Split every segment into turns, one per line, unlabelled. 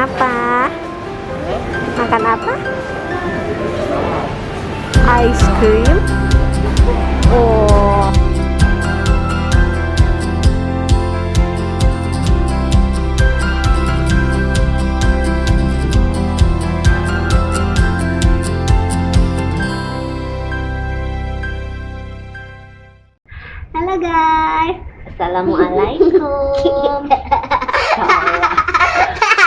apa? Makan apa? Ice cream. Oh. Halo guys, assalamualaikum.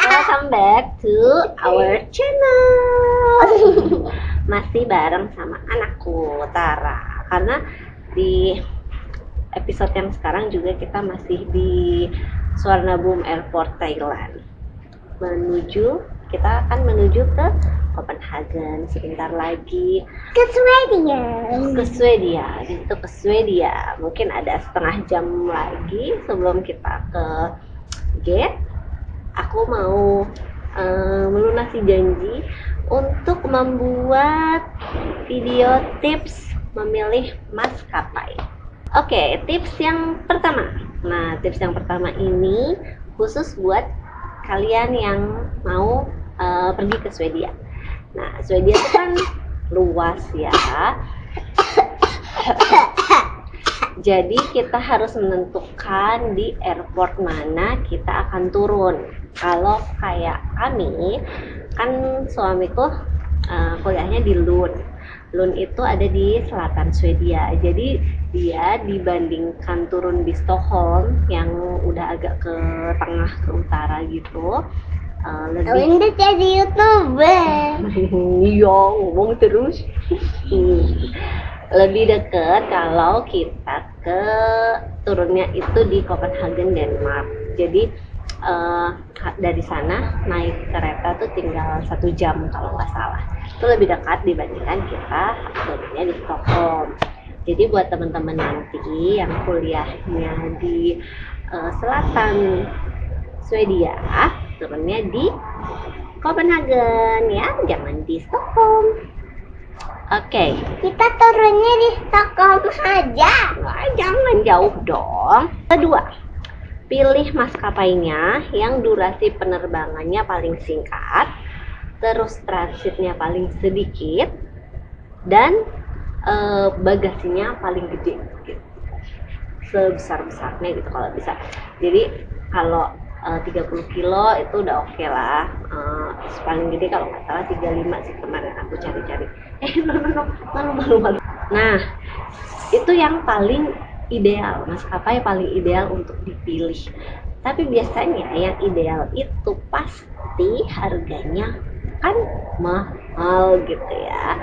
Welcome back to our channel. Masih bareng sama anakku Tara. Karena di episode yang sekarang juga kita masih di Suvarnabhumi Airport Thailand. Kita akan menuju ke Copenhagen sebentar lagi.
Ke Swedia.
Ke Swedia. Mungkin ada setengah jam lagi sebelum kita ke gate. Aku mau melunasi janji untuk membuat video tips memilih maskapai. Oke, tips yang pertama. Nah, tips yang pertama ini khusus buat kalian yang mau pergi ke Swedia. Nah, Swedia itu kan luas ya. Jadi kita harus menentukan di airport mana kita akan turun. Kalau kayak kami, kan suamiku kuliahnya di Lund. Lund itu ada di selatan Swedia. Jadi dia dibandingkan turun di Stockholm yang udah agak ke tengah ke utara gitu, lebih
Udah jadi YouTuber.
iya ngomong terus. Lebih deket kalau kita ke turunnya itu di Copenhagen, Denmark. Jadi dari sana naik kereta tuh tinggal 1 jam kalau nggak salah. Itu lebih dekat dibandingkan kita turunnya di Stockholm. Jadi buat teman-teman nanti yang kuliahnya di selatan Swedia, turunnya di Copenhagen ya, jangan di Stockholm. Oke.
Kita turunnya di Stockholm aja.
Nah, jangan jauh dong. Kedua, pilih maskapainya yang durasi penerbangannya paling singkat, terus transitnya paling sedikit, dan bagasinya paling gede gitu. Sebesar-besarnya gitu kalau bisa. Jadi kalau 30 kilo itu udah oke lah. Paling gede kalau nggak salah 35 sih kemarin aku cari-cari. Malu. Nah, itu yang paling ideal, maskapai paling ideal untuk dipilih. Tapi biasanya yang ideal itu pasti harganya kan mahal gitu ya.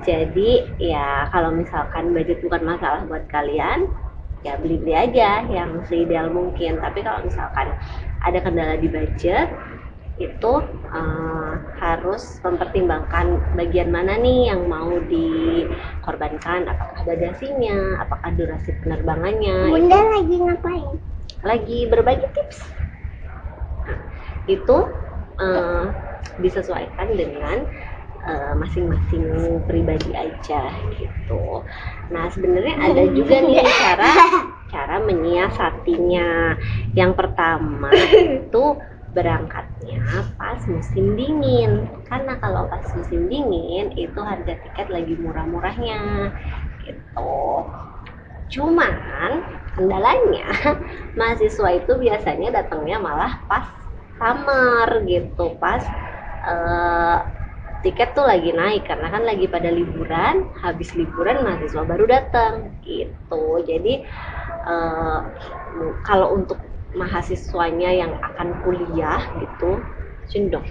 Jadi ya kalau misalkan budget bukan masalah buat kalian, ya beli aja yang seideal mungkin. Tapi kalau misalkan ada kendala di budget, itu harus mempertimbangkan bagian mana nih yang mau dikorbankan, apakah bagasinya, apakah durasi penerbangannya.
Bunda lagi ngapain?
Lagi berbagi tips. Nah, itu disesuaikan dengan masing-masing pribadi aja gitu. Nah, sebenarnya ada juga nih cara menyiasatinya. Yang pertama itu berangkatnya pas musim dingin, karena kalau pas musim dingin itu harga tiket lagi murah-murahnya gitu. Cuman kendalanya mahasiswa itu biasanya datangnya malah pas summer gitu, pas tiket tuh lagi naik karena kan lagi pada liburan. Habis liburan mahasiswa baru datang gitu. Jadi kalau untuk mahasiswanya yang akan kuliah gitu, cendok.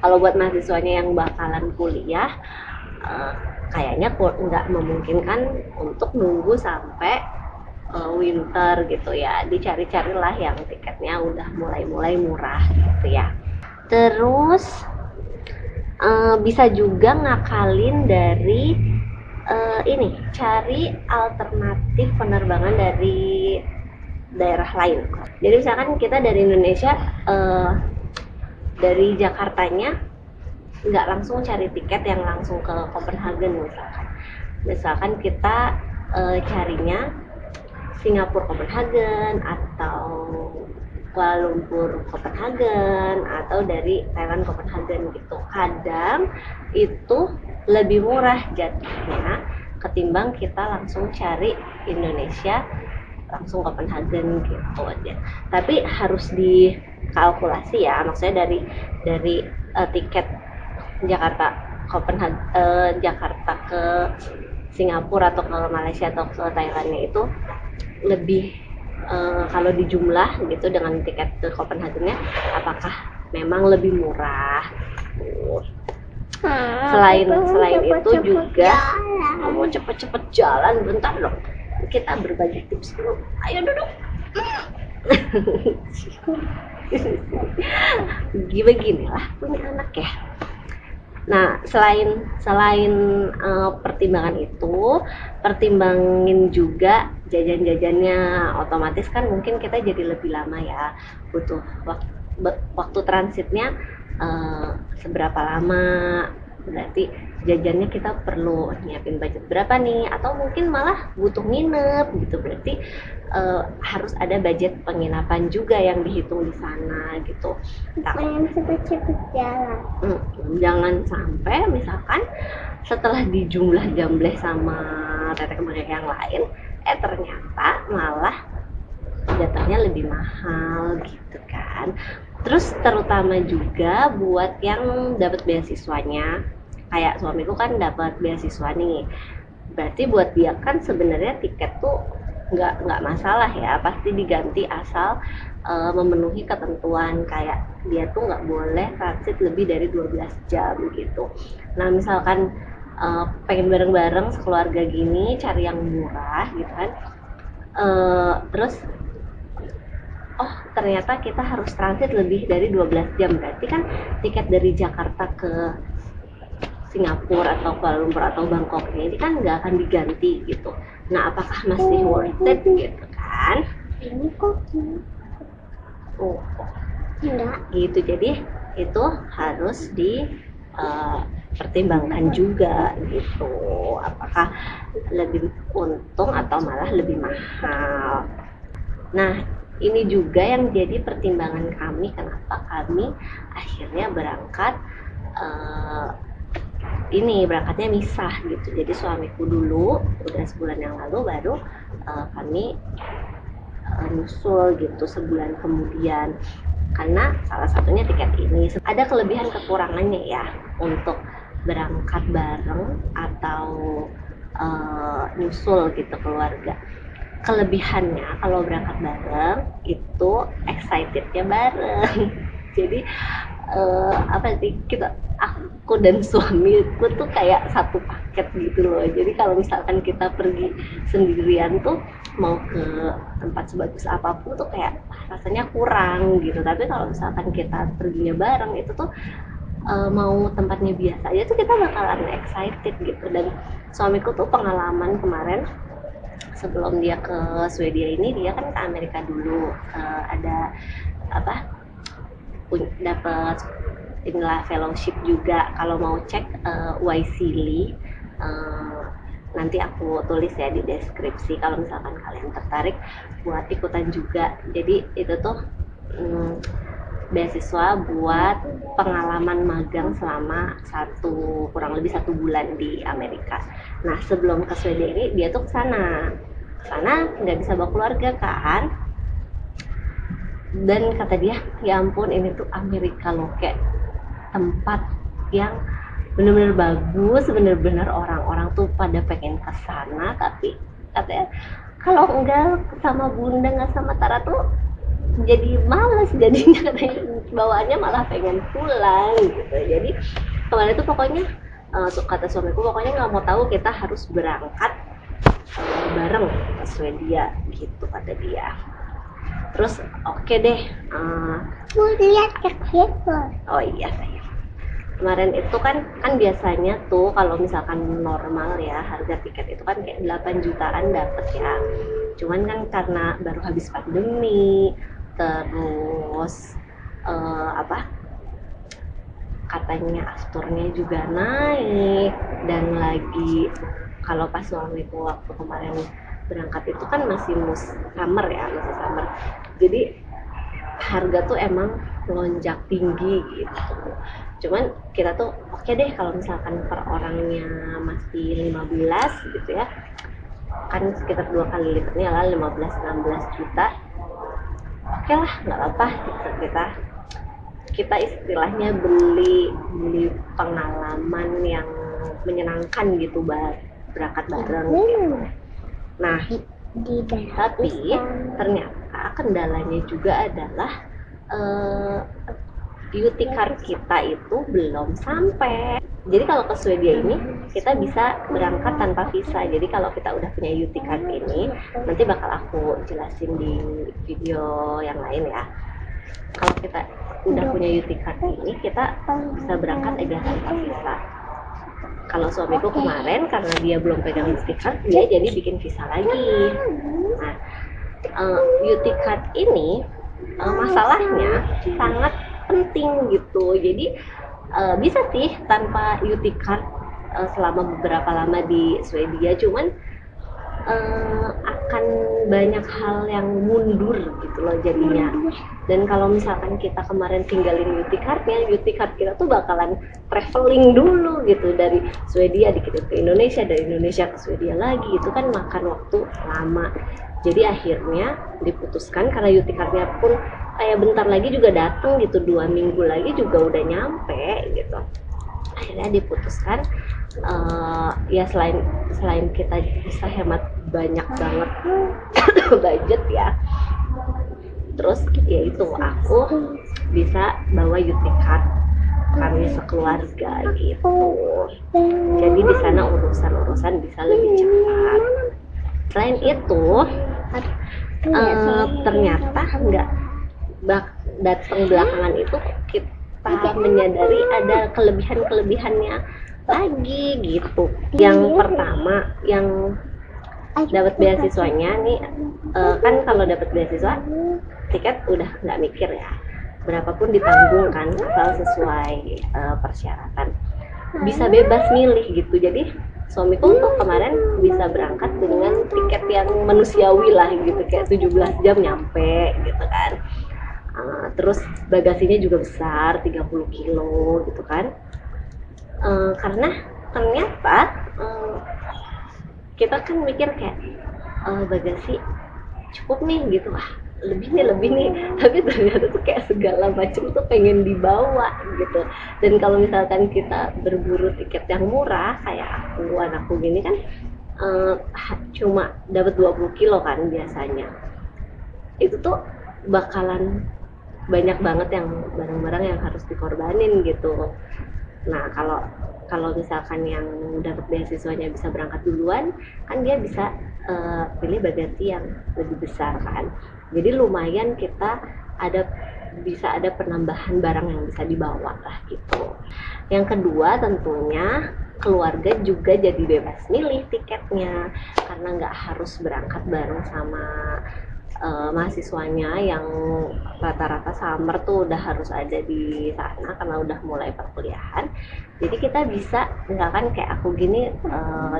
Kalau buat mahasiswanya yang bakalan kuliah, kayaknya nggak memungkinkan untuk nunggu sampai winter gitu ya. Dicari-carilah yang tiketnya udah mulai murah gitu ya. Terus bisa juga ngakalin dari ini, cari alternatif penerbangan dari daerah lain. Jadi misalkan kita dari Indonesia, dari Jakartanya nggak langsung cari tiket yang langsung ke Copenhagen misalkan kita carinya Singapura Copenhagen atau Kuala Lumpur Copenhagen atau dari Thailand Copenhagen gitu. Kadang itu lebih murah jatuhnya ketimbang kita langsung cari Indonesia langsung Copenhagen gitu aja. Tapi harus dikalkulasi ya, maksudnya dari tiket Jakarta Jakarta ke Singapura atau ke Malaysia atau ke Thailandnya itu lebih kalau dijumlah gitu dengan tiket ke Copenhagennya apakah memang lebih murah. Selain itu juga mau cepet-cepet jalan, bentar dong, kita berbagi tips dulu. Ayo duduk. Beginilah punya anak ya. Nah, selain pertimbangan itu, pertimbangin juga jajan-jajannya. Otomatis kan mungkin kita jadi lebih lama ya, butuh waktu transitnya seberapa lama, berarti jajannya kita perlu nyiapin budget berapa nih, atau mungkin malah butuh nginep gitu, berarti harus ada budget penginapan juga yang dihitung di sana gitu.
Pengen cepet-cepet jalan.
Jangan sampai misalkan setelah dijumlah jambleh sama tetek bengek yang lain, ternyata malah jatuhnya lebih mahal gitu kan. Terus terutama juga buat yang dapat beasiswanya, kayak suamiku kan dapat beasiswa nih, berarti buat dia kan sebenarnya tiket tuh nggak masalah ya, pasti diganti asal memenuhi ketentuan kayak dia tuh nggak boleh transit lebih dari 12 jam gitu. Nah misalkan pengen bareng-bareng sekeluarga gini cari yang murah gitu kan, terus ternyata kita harus transit lebih dari 12 jam, berarti kan tiket dari Jakarta ke Singapura atau Kuala Lumpur atau Bangkok ini kan nggak akan diganti gitu. Nah apakah masih worth it gitu kan?
Ini kok enggak
gitu. Jadi itu harus dipertimbangkan juga gitu, apakah lebih untung atau malah lebih mahal. Nah ini juga yang jadi pertimbangan kami kenapa kami akhirnya berangkatnya misah gitu. Jadi suamiku dulu udah sebulan yang lalu, baru kami nyusul gitu sebulan kemudian, karena salah satunya tiket ini. Ada kelebihan kekurangannya ya untuk berangkat bareng atau nyusul gitu keluarga. Kelebihannya kalau berangkat bareng itu excitednya bareng. Jadi aku dan suamiku tuh kayak satu paket gitu loh. Jadi kalau misalkan kita pergi sendirian tuh mau ke tempat sebagus apapun tuh kayak rasanya kurang gitu. Tapi kalau misalkan kita perginya bareng itu tuh mau tempatnya biasa aja tuh kita bakalan excited gitu. Dan suamiku tuh pengalaman kemarin sebelum dia ke Swedia ini, dia kan ke Amerika dulu, ada dapat inilah fellowship juga. Kalau mau cek YSEALI, nanti aku tulis ya di deskripsi kalau misalkan kalian tertarik buat ikutan juga. Jadi itu tuh beasiswa buat pengalaman magang selama kurang lebih 1 bulan di Amerika. Nah sebelum ke Swedia ini dia tuh kesana nggak bisa bawa keluarga kan, dan kata dia ya ampun ini tuh Amerika loh, kayak tempat yang bener-bener bagus, bener-bener orang-orang tuh pada pengen kesana, tapi katanya kalau enggak sama bunda nggak sama Tara tuh jadi males, jadinya katanya bawaannya malah pengen pulang gitu. Jadi kemarin tuh pokoknya kata suamiku pokoknya nggak mau tahu, kita harus berangkat bareng ke Swedia gitu kata dia. Terus oke deh,
mau lihat ke
oh iya sayang, kemarin itu kan biasanya tuh kalau misalkan normal ya harga tiket itu kan kayak 8 jutaan dapet ya. Cuman kan karena baru habis pandemi, terus katanya afturnya juga naik, dan lagi kalau pas suamiku waktu kemarin berangkat itu kan masih summer. Jadi harga tuh emang lonjak tinggi gitu. Cuman kita tuh oke deh kalau misalkan per orangnya masih 15 gitu ya, kan sekitar 2 kali lipatnya lah, 15-16 juta. Oke lah, nggak apa-apa gitu. Kita istilahnya beli pengalaman yang menyenangkan gitu, berangkat bareng gitu. Nah, tapi ternyata kendalanya juga adalah UT card kita itu belum sampai. Jadi kalau ke Swedia ini kita bisa berangkat tanpa visa. Jadi kalau kita udah punya UT card ini, nanti bakal aku jelasin di video yang lain ya. Kalau kita udah punya UT card ini, kita bisa berangkat aja tanpa visa. Kalau suamiku kemarin karena dia belum pegang UT card, dia jadi bikin visa lagi. Nah, UT card ini masalahnya sangat penting gitu. Jadi bisa sih tanpa UT card selama beberapa lama di Swedia, cuman akan banyak hal yang mundur gitu loh jadinya. Dan kalau misalkan kita kemarin tinggalin UT cardnya, UT card kita tuh bakalan traveling dulu gitu, dari Swedia dikirim ke Indonesia, dari Indonesia ke Swedia lagi, itu kan makan waktu lama. Jadi akhirnya diputuskan karena UT cardnya pun kayak bentar lagi juga datang gitu, 2 minggu lagi juga udah nyampe gitu. Akhirnya diputuskan ya selain kita bisa hemat banyak banget budget ya, terus ya itu aku bisa bawa UT card kami sekeluarga gitu. Jadi di sana urusan bisa lebih cepat. Selain itu ternyata nggak datang belakangan itu kita menyadari ada kelebihannya lagi gitu. Yang pertama, yang dapat beasiswanya nih, kan kalau dapat beasiswa tiket udah nggak mikir ya, berapapun ditanggung kan, asal sesuai persyaratan, bisa bebas milih gitu. Jadi suamiku tuh kemarin bisa berangkat dengan tiket yang manusiawi lah gitu, kayak 17 jam nyampe gitu kan. Terus bagasinya juga besar, 30 kilo gitu kan. Karena ternyata kita kan mikir kayak bagasi cukup nih gitu, lebih nih, tapi ternyata tuh kayak segala macam tuh pengen dibawa gitu. Dan kalau misalkan kita berburu tiket yang murah kayak anakku gini kan, cuma dapat 20 kilo kan biasanya, itu tuh bakalan banyak banget yang barang-barang yang harus dikorbanin gitu. Nah, kalau misalkan yang dapat beasiswanya bisa berangkat duluan, kan dia bisa pilih bagasi yang lebih besar kan. Jadi lumayan kita bisa ada penambahan barang yang bisa dibawa lah gitu. Yang kedua tentunya keluarga juga jadi bebas milih tiketnya, karena nggak harus berangkat bareng sama mahasiswanya yang rata-rata summer tuh udah harus ada di sana karena udah mulai perkuliahan. Jadi kita bisa misalkan kayak aku gini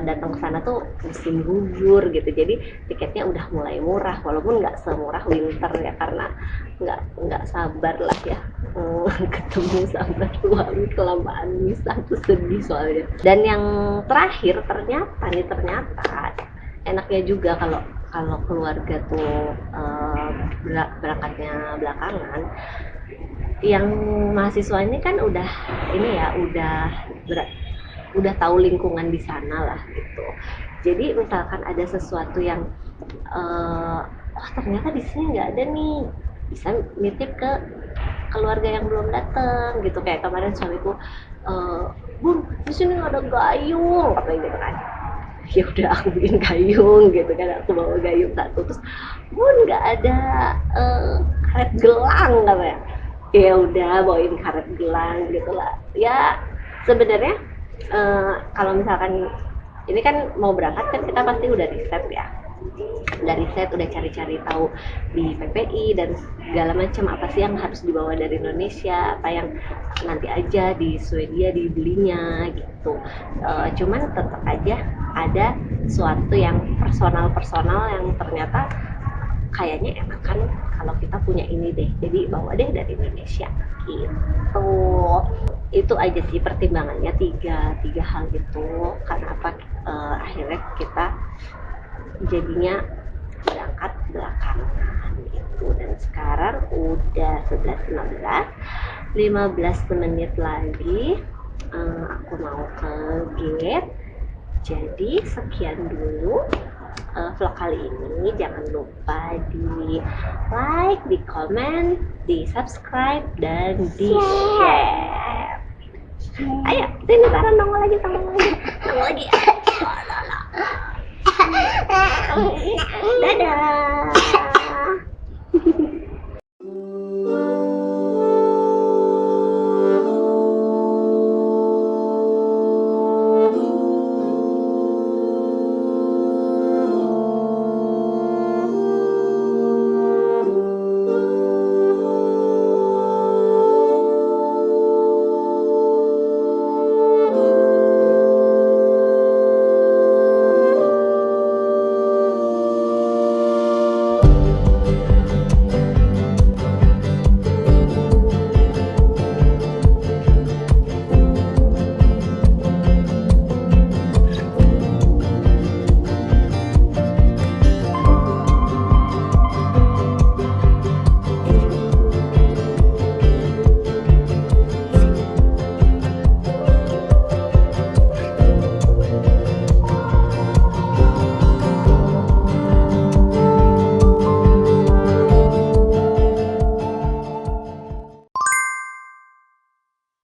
datang ke sana tuh musim gugur gitu, jadi tiketnya udah mulai murah, walaupun nggak semurah winter ya, karena nggak sabar lah ya ketemu sama suami, kelamaan misah tuh sedih soalnya. Dan yang terakhir ternyata enaknya juga kalau keluarga tuh berangkatnya belakangan, yang mahasiswa ini kan udah tahu lingkungan di sana lah gitu. Jadi misalkan ada sesuatu yang ternyata di sini nggak ada nih, bisa nitip ke keluarga yang belum datang gitu. Kayak kemarin suamiku, Bun, di sini nggak ada gayung katanya gitu kan. Ya udah aku bikin gayung gitu kan, aku bawa gayung satu, terus Bun nggak ada karet gelang katanya. Ya udah bawain karet gelang gitu lah. Ya sebenarnya kalau misalkan ini kan mau berangkat kan kita pasti udah riset ya, udah cari-cari tahu di PPI dan segala macam apa sih yang harus dibawa dari Indonesia, apa yang nanti aja di Swedia dibelinya gitu. Cuman tetap aja ada sesuatu yang personal yang ternyata kayaknya enakan kalau kita punya punya ini deh, jadi bawa deh dari Indonesia gitu. Itu aja sih pertimbangannya, tiga hal itu. Karena apa, akhirnya kita jadinya berangkat belakangan itu. Dan sekarang udah 11.15 menit lagi aku mau ke gate. Jadi sekian dulu vlog kali ini. Jangan lupa di like, di comment, di subscribe, dan di share. Ayo, sini Tara nongol lagi. Dadah.